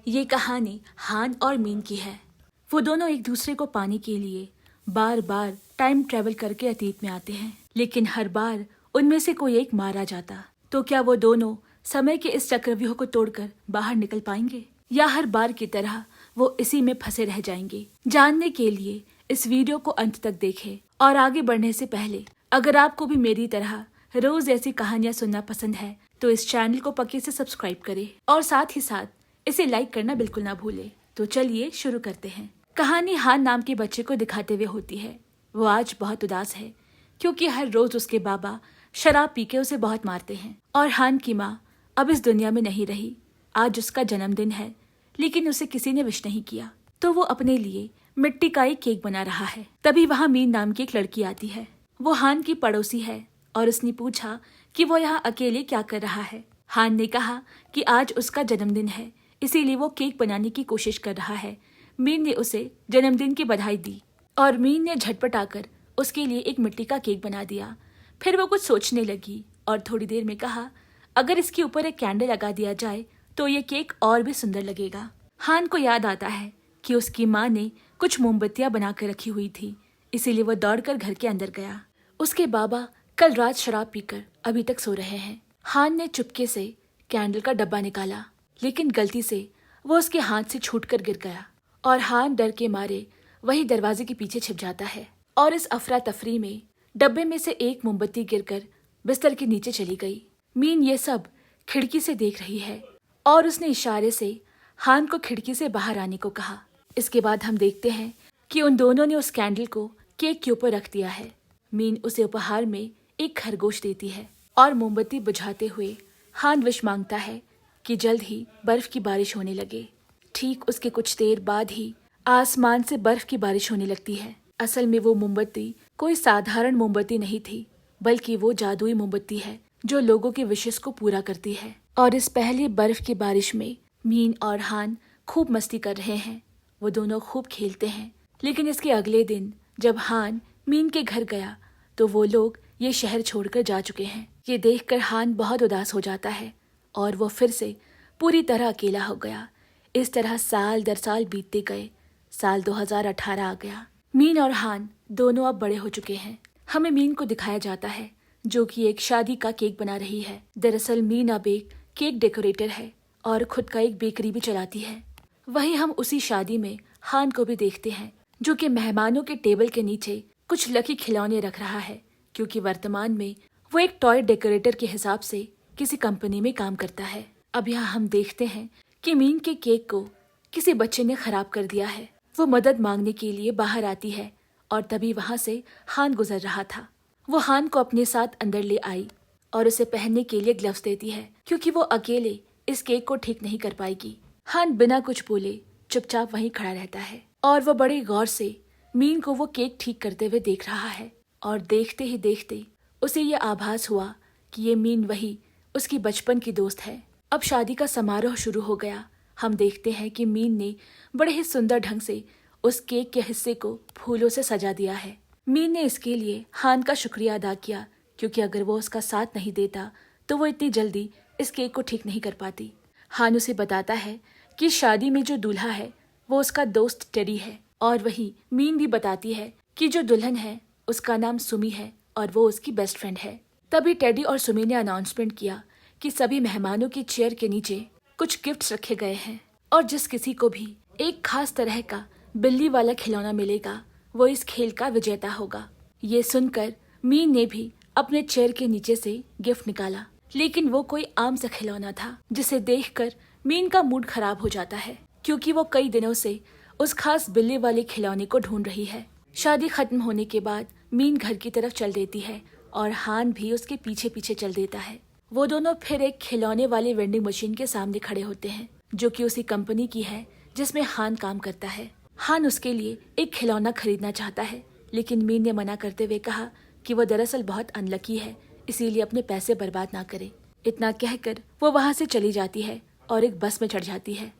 ये कहानी हान और मीन की है। वो दोनों एक दूसरे को पाने के लिए बार बार टाइम ट्रेवल करके अतीत में आते हैं, लेकिन हर बार उनमें से कोई एक मारा जाता। तो क्या वो दोनों समय के इस चक्रव्यूह को तोड़कर बाहर निकल पाएंगे, या हर बार की तरह वो इसी में फंसे रह जाएंगे? जानने के लिए इस वीडियो को अंत तक देखें। और आगे बढ़ने से पहले अगर आपको भी मेरी तरह रोज ऐसी कहानियां सुनना पसंद है तो इस चैनल को पक्के से सब्सक्राइब करें और साथ ही साथ इसे लाइक करना बिल्कुल ना भूलें। तो चलिए शुरू करते हैं। कहानी हान नाम के बच्चे को दिखाते हुए होती है। वो आज बहुत उदास है क्योंकि हर रोज उसके बाबा शराब पी के उसे बहुत मारते हैं और हान की माँ अब इस दुनिया में नहीं रही। आज उसका जन्मदिन है लेकिन उसे किसी ने विश नहीं किया, तो वो अपने लिए मिट्टी का एक केक बना रहा है। तभी वहाँ मीन नाम की एक लड़की आती है। वो हान की पड़ोसी है और उसने पूछा कि वो यहाँ अकेले क्या कर रहा है। हान ने कहा कि आज उसका जन्मदिन है, इसीलिए वो केक बनाने की कोशिश कर रहा है। मीन ने उसे जन्मदिन की बधाई दी और मीन ने झटपट आकर उसके लिए एक मिट्टी का केक बना दिया। फिर वो कुछ सोचने लगी और थोड़ी देर में कहा, अगर इसके ऊपर एक कैंडल लगा दिया जाए तो ये केक और भी सुंदर लगेगा। हान को याद आता है कि उसकी माँ ने कुछ मोमबत्तियां बना कर रखी हुई थी, इसीलिए वो दौड़कर घर के अंदर गया। उसके बाबा कल रात शराब पीकर अभी तक सो रहे हैं। हान ने चुपके से कैंडल का डब्बा निकाला, लेकिन गलती से वो उसके हाथ से छूटकर गिर गया और हान डर के मारे वही दरवाजे के पीछे छिप जाता है। और इस अफरा तफरी में डब्बे में से एक मोमबत्ती गिरकर बिस्तर के नीचे चली गई। मीन ये सब खिड़की से देख रही है और उसने इशारे से हान को खिड़की से बाहर आने को कहा। इसके बाद हम देखते हैं कि उन दोनों ने उस कैंडल को केक के ऊपर रख दिया है। मीन उसे उपहार में एक खरगोश देती है और मोमबत्ती बुझाते हुए हान विश मांगता है कि जल्द ही बर्फ की बारिश होने लगे। ठीक उसके कुछ देर बाद ही आसमान से बर्फ की बारिश होने लगती है। असल में वो मोमबत्ती कोई साधारण मोमबत्ती नहीं थी, बल्कि वो जादुई मोमबत्ती है जो लोगों के विशेस को पूरा करती है। और इस पहली बर्फ की बारिश में मीन और हान खूब मस्ती कर रहे हैं। वो दोनों खूब खेलते हैं। लेकिन इसके अगले दिन जब हान मीन के घर गया तो वो लोग ये शहर छोड़कर जा चुके हैं। ये देखकर हान बहुत उदास हो जाता है और वो फिर से पूरी तरह अकेला हो गया। इस तरह साल दर साल बीतते गए। साल 2018 आ गया। मीन और हान दोनों अब बड़े हो चुके हैं। हमें मीन को दिखाया जाता है जो कि एक शादी का केक बना रही है। दरअसल मीन अब एक केक डेकोरेटर है और खुद का एक बेकरी भी चलाती है। वहीं हम उसी शादी में हान को भी देखते हैं जो कि मेहमानों के टेबल के नीचे कुछ लकी खिलौने रख रहा है, क्योंकि वर्तमान में वो एक टॉय डेकोरेटर के हिसाब से किसी कंपनी में काम करता है। अब यहाँ हम देखते हैं कि मीन के केक को किसी बच्चे ने खराब कर दिया है। वो मदद मांगने के लिए बाहर आती है और तभी वहाँ से हान गुजर रहा था। वो हान को अपने साथ अंदर ले आई और उसे पहनने के लिए ग्लव्स देती है, क्योंकि वो अकेले इस केक को ठीक नहीं कर पाएगी। हान बिना कुछ बोले चुपचाप वहीं खड़ा रहता है और वो बड़े गौर से मीन को वो केक ठीक करते हुए देख रहा है। और देखते ही देखते उसे ये आभास हुआ कि ये मीन वही उसकी बचपन की दोस्त है। अब शादी का समारोह शुरू हो गया। हम देखते हैं कि मीन ने बड़े ही सुंदर ढंग से उस केक के हिस्से को फूलों से सजा दिया है। मीन ने इसके लिए हान का शुक्रिया अदा किया, क्योंकि अगर वो उसका साथ नहीं देता तो वो इतनी जल्दी इस केक को ठीक नहीं कर पाती। हान उसे बताता है कि शादी में जो दूल्हा है वो उसका दोस्त टेडी है, और वही मीन भी बताती है कि जो दुल्हन है उसका नाम सुमी है और वो उसकी बेस्ट फ्रेंड है। तभी टेडी और सुमी ने अनाउंसमेंट किया कि सभी मेहमानों की चेयर के नीचे कुछ गिफ्ट्स रखे गए हैं और जिस किसी को भी एक खास तरह का बिल्ली वाला खिलौना मिलेगा वो इस खेल का विजेता होगा। ये सुनकर मीन ने भी अपने चेयर के नीचे से गिफ्ट निकाला, लेकिन वो कोई आम सा खिलौना था, जिसे देखकर मीन का मूड खराब हो जाता है, क्योंकि वो कई दिनों से उस खास बिल्ली वाले खिलौने को ढूंढ रही है। शादी खत्म होने के बाद मीन घर की तरफ चल देती है और हान भी उसके पीछे पीछे चल देता है। वो दोनों फिर एक खिलौने वाली वेंडिंग मशीन के सामने खड़े होते हैं, जो कि उसी कंपनी की है जिसमें हान काम करता है। हान उसके लिए एक खिलौना खरीदना चाहता है, लेकिन मीन ने मना करते हुए कहा कि वो दरअसल बहुत अनलकी है, इसीलिए अपने पैसे बर्बाद ना करे। इतना कहकर वो वहाँ से चली जाती है और एक बस में चढ़ जाती है।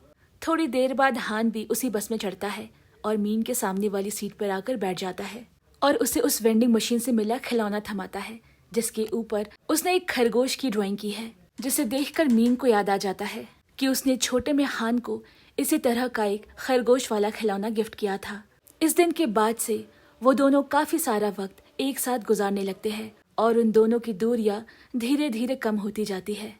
थोड़ी देर बाद हान भी उसी बस में चढ़ता है और मीन के सामने वाली सीट पर आकर बैठ जाता है और उसे उस वेंडिंग मशीन से मिला खिलौना थमाता है, जिसके ऊपर उसने एक खरगोश की ड्राइंग की है, जिसे देखकर मीन को याद आ जाता है कि उसने छोटे में हान को इसी तरह का एक खरगोश वाला खिलौना गिफ्ट किया था। इस दिन के बाद से वो दोनों काफी सारा वक्त एक साथ गुजारने लगते हैं और उन दोनों की दूरियां धीरे धीरे कम होती जाती है।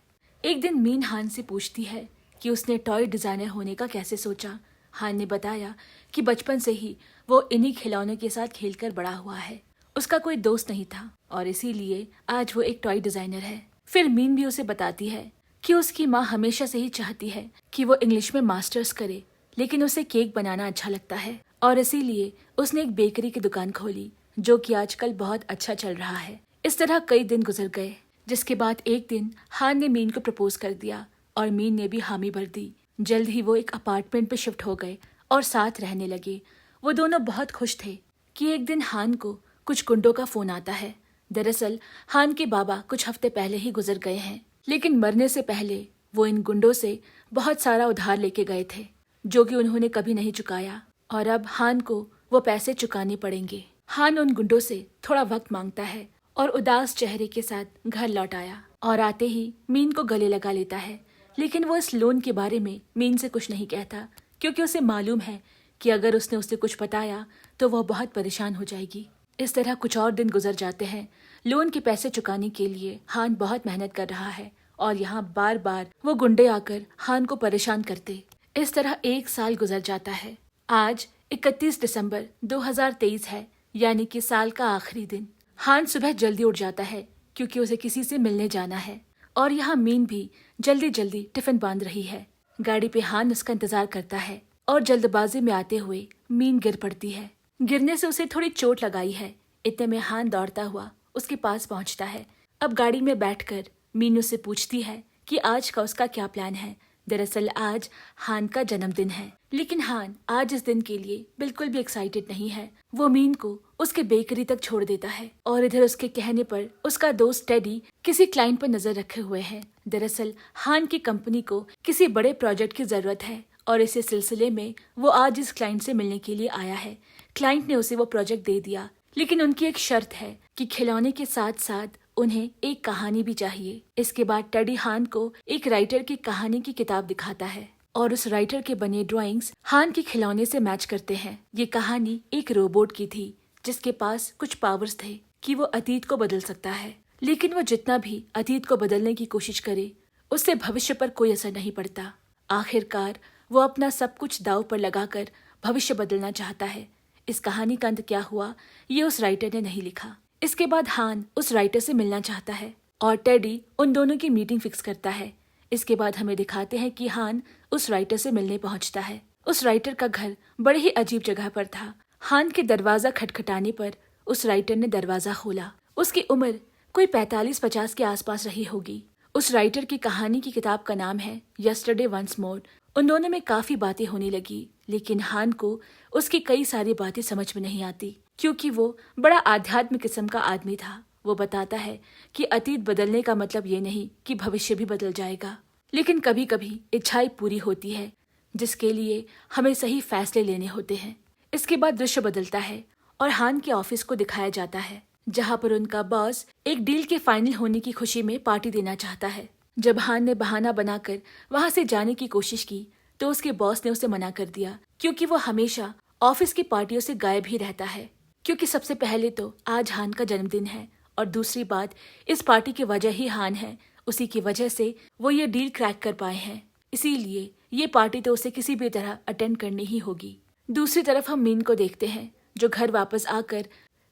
एक दिन मीन हान से पूछती है कि उसने टॉय डिजाइनर होने का कैसे सोचा। हान ने बताया कि बचपन से ही वो इन्हीं खिलौनों के साथ खेलकर बड़ा हुआ है। उसका कोई दोस्त नहीं था और इसीलिए आज वो एक टॉय डिजाइनर है। फिर मीन भी उसे बताती है कि उसकी माँ हमेशा से ही चाहती है कि वो इंग्लिश में मास्टर्स करे, लेकिन उसे केक बनाना अच्छा लगता है और इसीलिए उसने एक बेकरी की दुकान खोली जो कि आजकल बहुत अच्छा चल रहा है। इस तरह कई दिन गुजर गए, जिसके बाद एक दिन हान ने मीन को प्रपोज कर दिया और मीन ने भी हामी भर दी। जल्द ही वो एक अपार्टमेंट पे शिफ्ट हो गए और साथ रहने लगे। वो दोनों बहुत खुश थे कि एक दिन हान को कुछ गुंडों का फोन आता है। दरअसल हान के बाबा कुछ हफ्ते पहले ही गुजर गए हैं, लेकिन मरने से पहले वो इन गुंडों से बहुत सारा उधार लेके गए थे जो कि उन्होंने कभी नहीं चुकाया और अब हान को वो पैसे चुकाने पड़ेंगे। हान उन गुंडों से थोड़ा वक्त मांगता है और उदास चेहरे के साथ घर लौट आया और आते ही मीन को गले लगा लेता है। लेकिन वो इस लोन के बारे में मीन से कुछ नहीं कहता क्योंकि उसे मालूम है कि अगर उसने उसे कुछ बताया तो वह बहुत परेशान हो जाएगी। इस तरह कुछ और दिन गुजर जाते हैं। लोन के पैसे चुकाने के लिए हान बहुत मेहनत कर रहा है और यहाँ बार बार वो गुंडे आकर हान को परेशान करते। इस तरह एक साल गुजर जाता है। आज 31 दिसंबर 2023 है, यानी कि साल का आखिरी दिन। हान सुबह जल्दी उठ जाता है क्योंकि उसे किसी से मिलने जाना है और यहाँ मीन भी जल्दी जल्दी टिफिन बांध रही है। गाड़ी पे हान उसका इंतजार करता है और जल्दबाजी में आते हुए मीन गिर पड़ती है। गिरने से उसे थोड़ी चोट लगाई है। इतने में हान दौड़ता हुआ उसके पास पहुंचता है। अब गाड़ी में बैठकर मीन उससे पूछती है कि आज का उसका क्या प्लान है। दरअसल आज हान का जन्मदिन है, लेकिन हान आज इस दिन के लिए बिल्कुल भी एक्साइटेड नहीं है। वो मीन को उसके बेकरी तक छोड़ देता है और इधर उसके कहने पर उसका दोस्त टेडी किसी क्लाइंट पर नजर रखे हुए है। दरअसल हान की कंपनी को किसी बड़े प्रोजेक्ट की जरूरत है और इसी सिलसिले में वो आज इस क्लाइंट से मिलने के लिए आया है। क्लाइंट ने उसे वो प्रोजेक्ट दे दिया, लेकिन उनकी एक शर्त है कि खिलौने के साथ साथ उन्हें एक कहानी भी चाहिए। इसके बाद टेडी हान को एक राइटर की कहानी की किताब दिखाता है और उस राइटर के बने ड्राइंग्स हान के खिलौने से मैच करते हैं। ये कहानी एक रोबोट की थी जिसके पास कुछ पावर्स थे कि वो अतीत को बदल सकता है, लेकिन वो जितना भी अतीत को बदलने की कोशिश करे उससे भविष्य पर कोई असर नहीं पड़ता। आखिरकार वो अपना सब कुछ दांव पर लगाकर भविष्य बदलना चाहता है। इस कहानी का अंत क्या हुआ ये उस राइटर ने नहीं लिखा। इसके बाद हान उस राइटर से मिलना चाहता है और टेडी उन दोनों की मीटिंग फिक्स करता है। इसके बाद हमें दिखाते हैं कि हान उस राइटर से मिलने पहुंचता है। उस राइटर का घर बड़े ही अजीब जगह पर था। हान के दरवाजा खटखटाने पर उस राइटर ने दरवाजा खोला। उसकी उम्र कोई 45-50 के आसपास रही होगी। उस राइटर की कहानी की किताब का नाम है यस्टरडे वंस मोर। उन दोनों में काफी बातें होने लगी, लेकिन हान को उसकी कई सारी बातें समझ में नहीं आती क्योंकि वो बड़ा आध्यात्मिक किस्म का आदमी था। वो बताता है कि अतीत बदलने का मतलब ये नहीं कि भविष्य भी बदल जाएगा, लेकिन कभी कभी इच्छाएं पूरी होती है जिसके लिए हमें सही फैसले लेने होते हैं। इसके बाद दृश्य बदलता है और हान के ऑफिस को दिखाया जाता है जहाँ पर उनका बॉस एक डील के फाइनल होने की खुशी में पार्टी देना चाहता है। जब हान ने बहाना बनाकर वहां से जाने की कोशिश की तो उसके बॉस ने उसे मना कर दिया क्योंकि वो हमेशा ऑफिस की पार्टियों से गायब ही रहता है। क्योंकि सबसे पहले तो आज हान का जन्मदिन है और दूसरी बात इस पार्टी की वजह ही हान है। उसी की वजह से वो ये डील क्रैक कर पाए हैं, इसीलिए ये पार्टी तो उसे किसी भी तरह अटेंड करनी ही होगी। दूसरी तरफ हम मीन को देखते हैं जो घर वापस आकर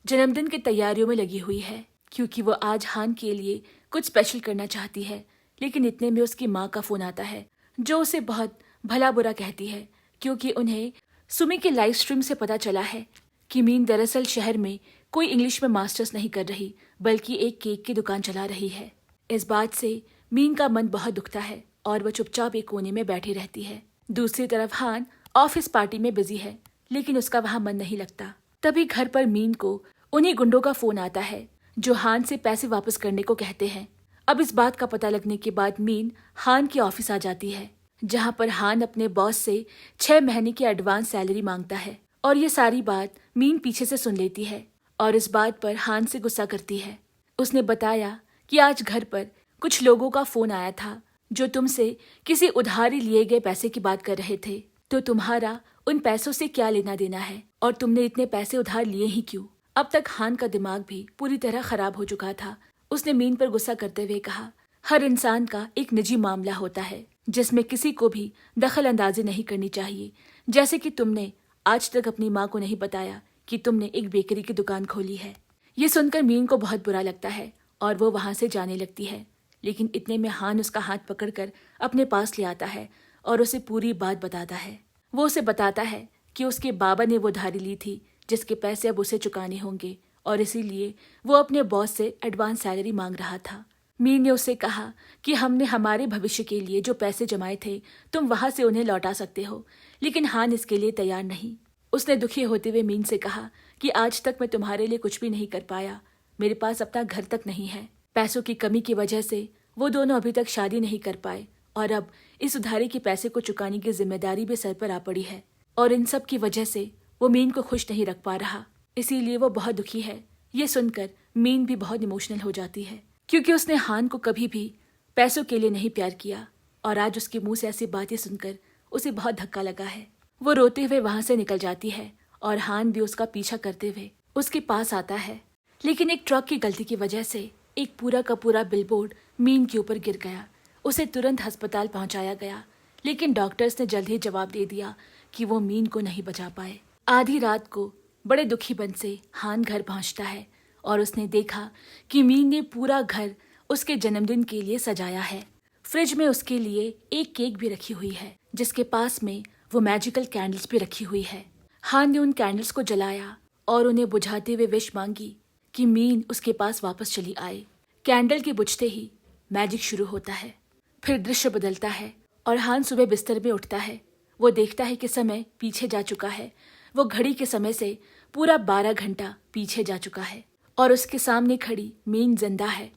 जन्मदिन की तैयारियों में लगी हुई है क्योंकि वो आज हान के लिए कुछ स्पेशल करना चाहती है। लेकिन इतने में उसकी माँ का फोन आता है जो उसे बहुत भला बुरा कहती है क्योंकि उन्हें सुमी के लाइव स्ट्रीम से पता चला है कि मीन दरअसल शहर में कोई इंग्लिश में मास्टर्स नहीं कर रही बल्कि एक केक की दुकान चला रही है। इस बात से मीन का मन बहुत दुखता है और वह चुपचाप एक कोने में बैठी रहती है। दूसरी तरफ हान ऑफिस पार्टी में बिजी है, लेकिन उसका वहां मन नहीं लगता। तभी घर पर मीन को उन्हीं गुंडों का फोन आता है जो हान से पैसे वापस करने को कहते हैं। अब इस बात का पता लगने के बाद मीन हान के ऑफिस आ जाती है जहां पर हान अपने बॉस से 6 महीने की एडवांस सैलरी मांगता है और ये सारी बात मीन पीछे से सुन लेती है और इस बात पर हान से गुस्सा करती है। उसने बताया कि आज घर पर कुछ लोगों का फोन आया था जो तुमसे किसी उधारी लिए गए पैसे की बात कर रहे थे। तो तुम्हारा उन पैसों से क्या लेना देना है, और तुमने इतने पैसे उधार लिए ही क्यों? अब तक हान का दिमाग भी पूरी तरह खराब हो चुका था। उसने मीन पर गुस्सा करते हुए कहा, हर इंसान का एक निजी मामला होता है जिसमें किसी को भी दखल अंदाजी नहीं करनी चाहिए। जैसे कि तुमने आज तक अपनी माँ को नहीं बताया कि तुमने एक बेकरी की दुकान खोली है। ये सुनकर मीन को बहुत बुरा लगता है और वो वहां से जाने लगती है। लेकिन इतने में हान उसका हाथ पकड़कर अपने पास ले आता है और उसे पूरी बात बताता है। वो उसे बताता है कि उसके बाबा ने वो उधारी ली थी जिसके पैसे अब उसे चुकाने होंगे, और इसीलिए वो अपने बॉस से एडवांस सैलरी मांग रहा था। मीन ने उससे कहा कि हमने हमारे भविष्य के लिए जो पैसे जमाए थे तुम वहां से उन्हें लौटा सकते हो, लेकिन हान इसके लिए तैयार नहीं। उसने दुखी होते हुए मीन से कहा कि आज तक मैं तुम्हारे लिए कुछ भी नहीं कर पाया, मेरे पास अपना घर तक नहीं है। पैसों की कमी की वजह से वो दोनों अभी तक शादी नहीं कर पाए और अब इस उधारी के पैसे को चुकाने की जिम्मेदारी भी सर पर आ पड़ी है, और इन सब की वजह से वो मीन को खुश नहीं रख पा रहा, इसीलिए वो बहुत दुखी है। ये सुनकर मीन भी बहुत इमोशनल हो जाती है, क्योंकि उसने हान को कभी भी पैसों के लिए नहीं प्यार किया, और आज उसके मुंह से ऐसी बातें सुनकर उसे बहुत धक्का लगा है। वो रोते हुए वहां से निकल जाती है और हान भी उसका पीछा करते हुए उसके पास आता है। लेकिन एक ट्रक की गलती की वजह से एक पूरा का पूरा बिलबोर्ड मीन के ऊपर गिर गया। उसे तुरंत अस्पताल पहुंचाया गया, लेकिन डॉक्टर्स ने जल्द ही जवाब दे दिया कि वो मीन को नहीं बचा पाए। आधी रात को बड़े दुखी मन से हान घर पहुंचता है और उसने देखा कि मीन ने पूरा घर उसके जन्मदिन के लिए सजाया है। फ्रिज में उसके लिए एक केक भी रखी हुई है जिसके पास में वो मैजिकल कैंडल्स भी रखी हुई है। हान ने उन कैंडल्स को जलाया और उन्हें बुझाते हुए विश मांगी कि मीन उसके पास वापस चली आए। कैंडल के बुझते ही मैजिक शुरू होता है। फिर दृश्य बदलता है और हान सुबह बिस्तर में उठता है। वो देखता है कि समय पीछे जा चुका है। वो घड़ी के समय से पूरा 12 घंटा पीछे जा चुका है और उसके सामने खड़ी मीन जिंदा है।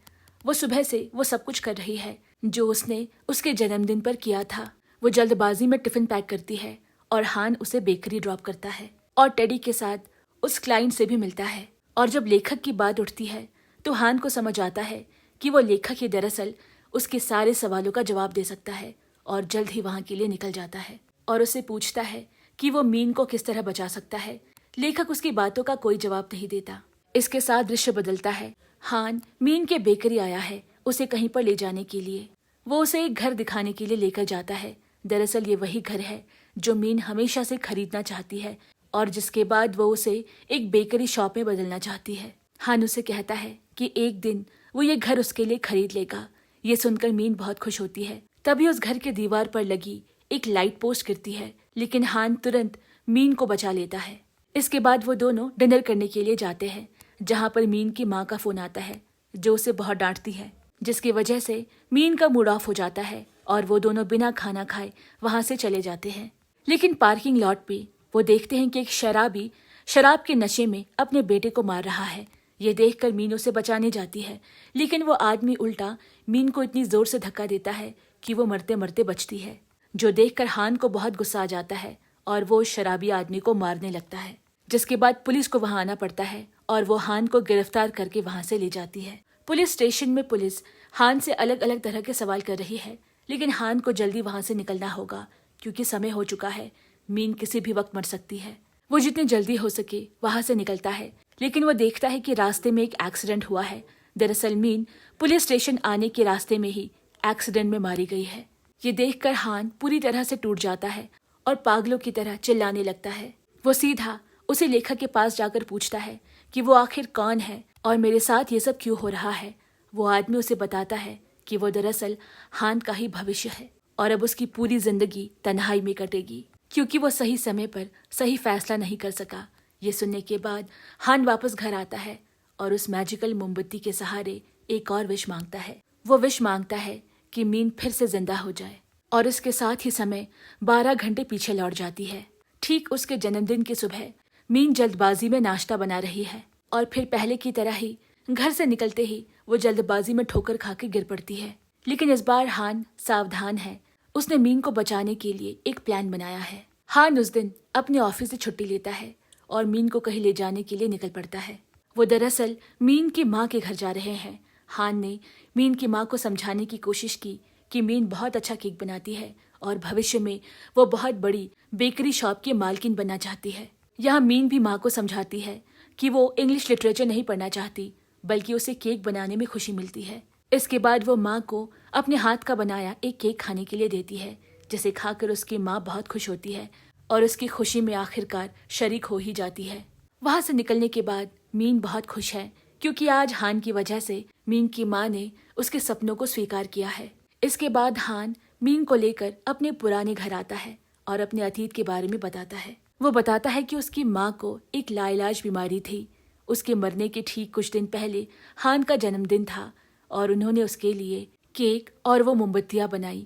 वो सुबह से वो सब कुछ कर रही है जो उसने उसके जन्मदिन पर किया था। वो जल्दबाजी में टिफिन पैक करती है और हान उसे बेकरी ड्रॉप करता है और टेडी के साथ उस क्लाइंट से भी मिलता है। और जब लेखक की बात उठती है तो हान को समझ आता है कि वो लेखक ही दरअसल उसके सारे सवालों का जवाब दे सकता है, और जल्द ही वहां के लिए निकल जाता है और उससे पूछता है कि वो मीन को किस तरह बचा सकता है। लेखक उसकी बातों का कोई जवाब नहीं देता। इसके साथ दृश्य बदलता है। हान मीन के बेकरी आया है उसे कहीं पर ले जाने के लिए। वो उसे एक घर दिखाने के लिए लेकर जाता है। दरअसल ये वही घर है जो मीन हमेशा से खरीदना चाहती है और जिसके बाद वो उसे एक बेकरी शॉप में बदलना चाहती है। हान उसे कहता है कि एक दिन वो ये घर उसके लिए खरीद लेगा। ये सुनकर मीन बहुत खुश होती है। तभी उस घर के दीवार पर लगी एक लाइट पोस्ट गिरती है, लेकिन हान तुरंत मीन को बचा लेता है। इसके बाद वो दोनों डिनर करने के लिए जाते हैं, जहाँ पर मीन की माँ का फोन आता है जो उसे बहुत डांटती है, जिसकी वजह से मीन का मूड ऑफ हो जाता है और वो दोनों बिना खाना खाए वहां से चले जाते हैं। लेकिन पार्किंग लॉट पे वो देखते हैं कि एक शराबी शराब के नशे में अपने बेटे को मार रहा है। ये देखकर मीन उसे बचाने जाती है, लेकिन वो आदमी उल्टा मीन को इतनी जोर से धक्का देता है कि वो मरते मरते बचती है, जो देखकर हान को बहुत गुस्सा आ जाता है और वो शराबी आदमी को मारने लगता है। जिसके बाद पुलिस को वहां आना पड़ता है और वो हान को गिरफ्तार करके वहां से ले जाती है। पुलिस स्टेशन में पुलिस हान से अलग अलग तरह के सवाल कर रही है, लेकिन हान को जल्दी वहां से निकलना होगा क्योंकि समय हो चुका है। मीन किसी भी वक्त मर सकती है। वो जितनी जल्दी हो सके वहां से निकलता है, लेकिन वो देखता है कि रास्ते में एक एक्सीडेंट हुआ है। दरअसल मीन पुलिस स्टेशन आने के रास्ते में ही एक्सीडेंट में मारी गई है। ये देखकर हान पूरी तरह से टूट जाता है और पागलों की तरह चिल्लाने लगता है। वो सीधा उसी लेखक के पास जाकर पूछता है कि वो आखिर कौन है और मेरे साथ ये सब क्यों हो रहा है। वो आदमी उसे बताता है कि वो दरअसल हान का ही भविष्य है और अब उसकी पूरी जिंदगी तन्हाई में कटेगी क्योंकि वो सही समय पर सही फैसला नहीं कर सका। ये सुनने के बाद हान वापस घर आता है और उस मैजिकल मोमबत्ती के सहारे एक और विश मांगता है। वो विश मांगता है कि मीन फिर से जिंदा हो जाए, और इसके साथ ही समय 12 घंटे पीछे लौट जाती है। ठीक उसके जन्मदिन की सुबह मीन जल्दबाजी में नाश्ता बना रही है और फिर पहले की तरह ही घर से निकलते ही वो जल्दबाजी में ठोकर खा के गिर पड़ती है। लेकिन इस बार हान सावधान है। उसने मीन को बचाने के लिए एक प्लान बनाया है। हान उस दिन अपने ऑफिस से छुट्टी लेता है और मीन को कहीं ले जाने के लिए निकल पड़ता है। वो दरअसल मीन की माँ के घर जा रहे हैं। हान ने मीन की माँ को समझाने की कोशिश की कि मीन बहुत अच्छा केक बनाती है और भविष्य में वो बहुत बड़ी बेकरी शॉप की मालकिन बनना चाहती है। यहाँ मीन भी माँ को समझाती है कि वो इंग्लिश लिटरेचर नहीं पढ़ना चाहती, बल्कि उसे केक बनाने में खुशी मिलती है। इसके बाद वो माँ को अपने हाथ का बनाया एक केक खाने के लिए देती है, जिसे खाकर उसकी माँ बहुत खुश होती है और उसकी खुशी में आखिरकार शरीक हो ही जाती है। वहां से निकलने के बाद मीन बहुत खुश है, क्योंकि आज हान की वजह से मीन की माँ ने उसके सपनों को स्वीकार किया है। इसके बाद हान मीन को लेकर अपने पुराने घर आता है और अपने अतीत के बारे में बताता है। वो बताता है कि उसकी माँ को एक लाइलाज बीमारी थी। उसके मरने के ठीक कुछ दिन पहले हान का जन्मदिन था और उन्होंने उसके लिए केक और वो मोमबत्तियां बनाई।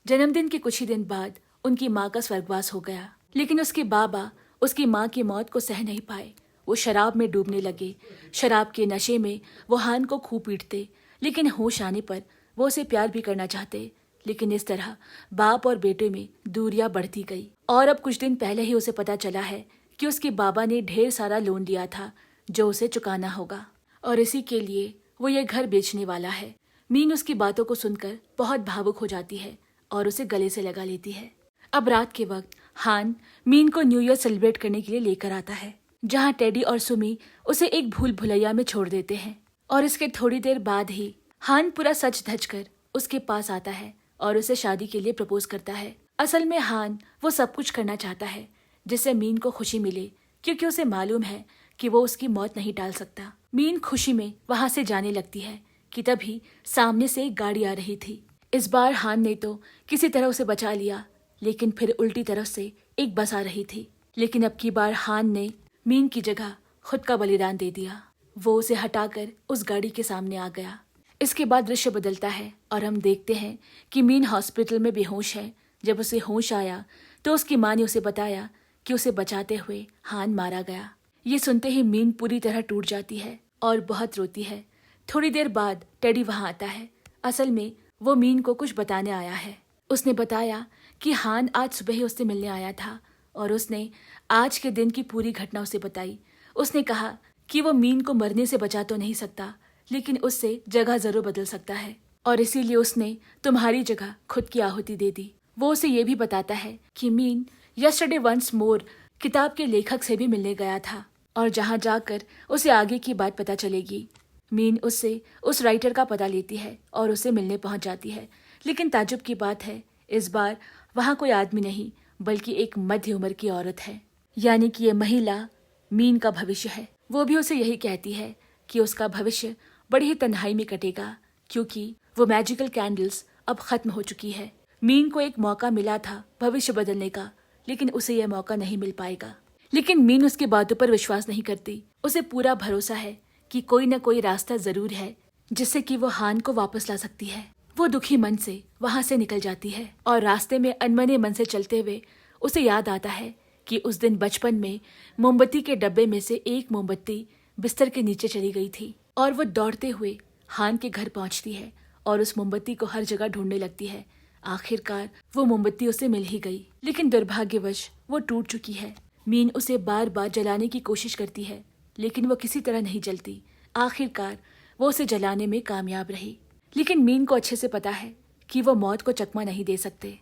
जन्मदिन के कुछ ही दिन बाद उनकी माँ का स्वर्गवास हो गया, लेकिन उसके बाबा उसकी माँ की मौत को सह नहीं पाए। वो शराब में डूबने लगे। शराब के नशे में वो हान को खूब पीटते, लेकिन होश आने पर वो उसे प्यार भी करना चाहते। लेकिन इस तरह बाप और बेटे में दूरियां बढ़ती गई और अब कुछ दिन पहले ही उसे पता चला है कि उसके बाबा ने ढेर सारा लोन लिया था जो उसे चुकाना होगा और इसी के लिए वो ये घर बेचने वाला है। मीन उसकी बातों को सुनकर बहुत भावुक हो जाती है और उसे गले से लगा लेती है। अब रात के वक्त हान मीन को न्यू ईयर सेलिब्रेट करने के लिए लेकर आता है, जहाँ टेडी और सुमी उसे एक भूल भुलैया में छोड़ देते हैं। और इसके थोड़ी देर बाद ही हान पूरा सच धज कर उसके पास आता है और उसे शादी के लिए प्रपोज करता है। असल में हान वो सब कुछ करना चाहता है जिससे मीन को खुशी मिले, क्योंकि उसे मालूम है कि वो उसकी मौत नहीं टाल सकता। मीन खुशी में वहां से जाने लगती है कि तभी सामने से एक गाड़ी आ रही थी। इस बार हान ने तो किसी तरह उसे बचा लिया, लेकिन फिर उल्टी तरफ से एक बस आ रही थी। लेकिन अब की बार हान ने मीन की जगह खुद का बलिदान दे दिया। वो उसे हटाकर उस गाड़ी के सामने आ गया। इसके बाद दृश्य बदलता है और हम देखते हैं कि मीन हॉस्पिटल में बेहोश है। जब उसे होश आया तो उसकी माँ ने उसे बताया कि उसे बचाते हुए हान मारा गया। ये सुनते ही मीन पूरी तरह टूट जाती है और बहुत रोती है। थोड़ी देर बाद टेडी वहां आता है। असल में वो मीन को कुछ बताने आया है। उसने बताया कि हान आज सुबह ही उससे मिलने आया था और उसने आज के दिन की पूरी घटना उसे बताई। उसने कहा कि वो मीन को मरने से बचा तो नहीं सकता, लेकिन उससे जगह जरूर बदल सकता है और इसीलिए उसने तुम्हारी जगह खुद की आहुति दे दी। वो उसे ये भी बताता है कि मीन यस्टरडे वंस मोर किताब के लेखक से भी मिलने गया था और जहां जाकर उसे आगे की बात पता चलेगी। मीन उससे उस राइटर का पता लेती है और उसे मिलने पहुंच जाती है। लेकिन ताज्जुब की बात है, इस बार वहां कोई आदमी नहीं बल्कि एक मध्य उम्र की औरत है, यानी कि ये महिला मीन का भविष्य है। वो भी उसे यही कहती है कि उसका भविष्य बड़ी ही तन्हाई में कटेगा, क्योंकि वो मैजिकल कैंडल्स अब खत्म हो चुकी है। मीन को एक मौका मिला था भविष्य बदलने का, लेकिन उसे यह मौका नहीं मिल पाएगा। लेकिन मीन उसकी बातों पर विश्वास नहीं करती। उसे पूरा भरोसा है कि कोई न कोई रास्ता जरूर है जिससे कि वो हान को वापस ला सकती है। वो दुखी मन से वहां से निकल जाती है और रास्ते में अनमने मन से चलते हुए उसे याद आता है कि उस दिन बचपन में मोमबत्ती के डब्बे में से एक मोमबत्ती बिस्तर के नीचे चली गई थी और वो दौड़ते हुए हान के घर पहुंचती है और उस मोमबत्ती को हर जगह ढूंढने लगती है। आखिरकार वो मोमबत्ती उसे मिल ही गई, लेकिन दुर्भाग्यवश वो टूट चुकी है। मीन उसे बार बार जलाने की कोशिश करती है, लेकिन वो किसी तरह नहीं जलती। आखिरकार वो उसे जलाने में कामयाब रही, लेकिन मीन को अच्छे से पता है कि वो मौत को चकमा नहीं दे सकते।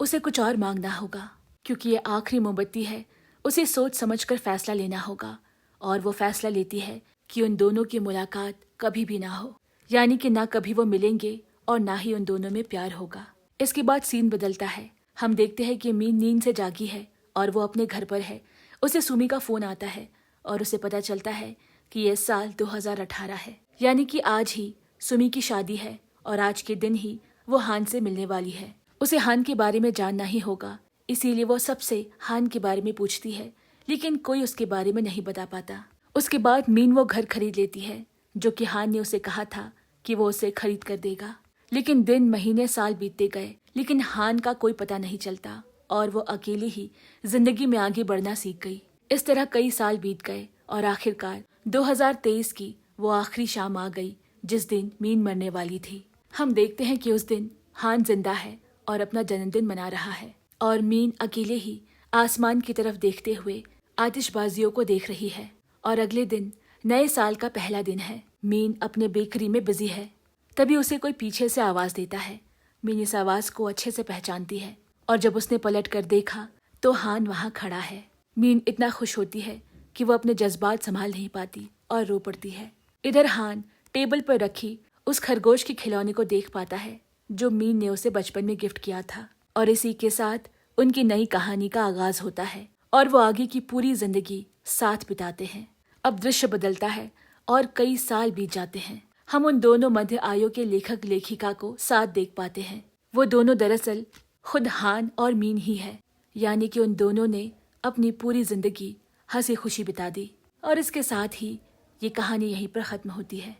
उसे कुछ और मांगना होगा, क्योंकि ये आखिरी मोमबत्ती है। उसे सोच समझकर फैसला लेना होगा और वो फैसला लेती है कि उन दोनों की मुलाकात कभी भी ना हो, यानी कि ना कभी वो मिलेंगे और ना ही उन दोनों में प्यार होगा। इसके बाद सीन बदलता है। हम देखते हैं कि मीन नींद से जागी है और वो अपने घर पर है। उसे सुमी का फोन आता है और उसे पता चलता है कि यह साल 2018 है, यानी कि आज ही सुमी की शादी है और आज के दिन ही वो हान से मिलने वाली है। उसे हान के बारे में जानना ही होगा, इसीलिए वो सबसे हान के बारे में पूछती है, लेकिन कोई उसके बारे में नहीं बता पाता। उसके बाद मीन वो घर खरीद लेती है जो कि हान ने उसे कहा था कि वो उसे खरीद कर देगा। लेकिन दिन महीने साल बीतते गए, लेकिन हान का कोई पता नहीं चलता और वो अकेली ही जिंदगी में आगे बढ़ना सीख गई। इस तरह कई साल बीत गए और आखिरकार 2023 की वो आखिरी शाम आ गई जिस दिन मीन मरने वाली थी। हम देखते हैं कि उस दिन हान जिंदा है और अपना जन्मदिन मना रहा है और मीन अकेले ही आसमान की तरफ देखते हुए आतिशबाजियों को देख रही है। और अगले दिन नए साल का पहला दिन है। मीन अपने बेकरी में बिजी है। तभी उसे कोई पीछे से आवाज देता है। मीन इस आवाज को अच्छे से पहचानती है। और जब उसने पलट कर देखा तो हान वहाँ खड़ा है। मीन इतना खुश होती है कि वो अपने जज्बात संभाल नहीं पाती और रो पड़ती है। इधर हान टेबल पर रखी उस खरगोश के खिलौने को देख पाता है जो मीन ने उसे बचपन में गिफ्ट किया था, और इसी के साथ उनकी नई कहानी का आगाज होता है और वो आगे की पूरी जिंदगी साथ बिताते हैं। अब दृश्य बदलता है और कई साल बीत जाते हैं। हम उन दोनों मध्य आयु के लेखक लेखिका को साथ देख पाते हैं। वो दोनों दरअसल खुद हान और मीन ही है, यानी कि उन दोनों ने अपनी पूरी जिंदगी हंसी खुशी बिता दी। और इसके साथ ही ये कहानी यहीं पर खत्म होती है।